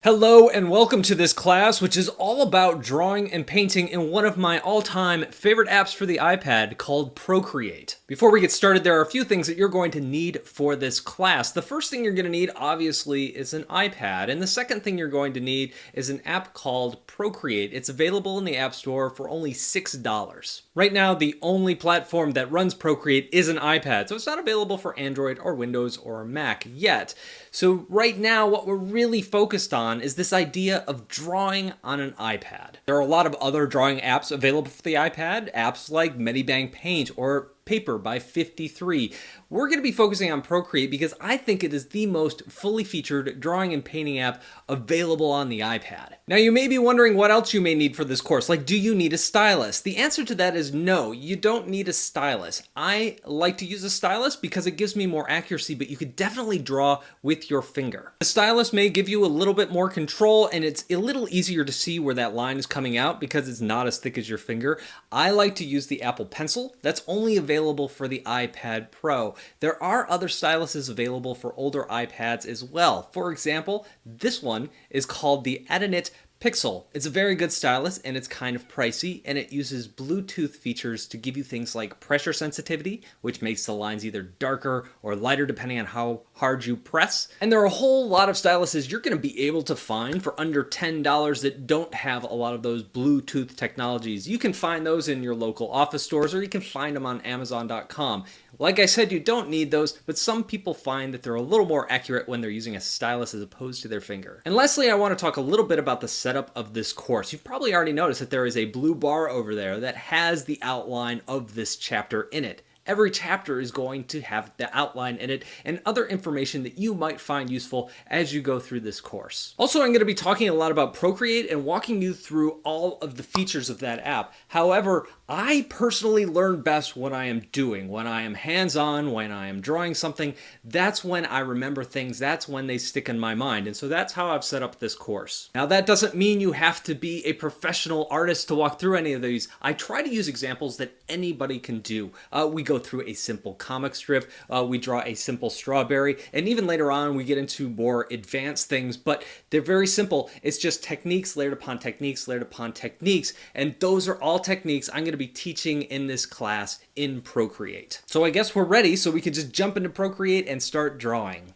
Hello and welcome to this class, which is all about drawing and painting in one of my all-time favorite apps for the iPad called Procreate. Before we get started, there are a few things that you're going to need for this class. The first thing you're going to need, obviously, is an iPad. And the second thing you're going to need is an app called Procreate. It's available in the App Store for only $6. Right now, the only platform that runs Procreate is an iPad, so it's not available for Android or Windows or Mac yet. So right now, what we're really focused on is this idea of drawing on an iPad. There are a lot of other drawing apps available for the iPad, apps like Medibang Paint or Paper by 53. We're going to be focusing on Procreate because I think it is the most fully featured drawing and painting app available on the iPad. Now you may be wondering what else you may need for this course, like do you need a stylus? The answer to that is no, you don't need a stylus. I like to use a stylus because it gives me more accuracy, but you could definitely draw with your finger. The stylus may give you a little bit more control and it's a little easier to see where that line is coming out because it's not as thick as your finger. I like to use the Apple Pencil. That's only available for the iPad Pro. There are other styluses available for older iPads as well. For example, this one is called the Adonit Pixel. It's a very good stylus and it's kind of pricey, and it uses Bluetooth features to give you things like pressure sensitivity, which makes the lines either darker or lighter depending on how hard you press. And there are a whole lot of styluses you're going to be able to find for under $10 that don't have a lot of those Bluetooth technologies. You can find those in your local office stores or you can find them on Amazon.com. Like I said, you don't need those, but some people find that they're a little more accurate when they're using a stylus as opposed to their finger. And lastly, I want to talk a little bit about the setup of this course. You've probably already noticed that there is a blue bar over there that has the outline of this chapter in it. Every chapter is going to have the outline in it and other information that you might find useful as you go through this course. Also, I'm going to be talking a lot about Procreate and walking you through all of the features of that app. However, I personally learn best when I am doing, when I am hands-on, when I am drawing something. That's when I remember things. That's when they stick in my mind. And so that's how I've set up this course. Now, that doesn't mean you have to be a professional artist to walk through any of these. I try to use examples that anybody can do. We go through a simple comic strip, we draw a simple strawberry, and even later on we get into more advanced things, but they're very simple. It's just techniques layered upon techniques layered upon techniques, and those are all techniques I'm going to be teaching in this class in Procreate. So I guess we're ready, so we can just jump into Procreate and start drawing.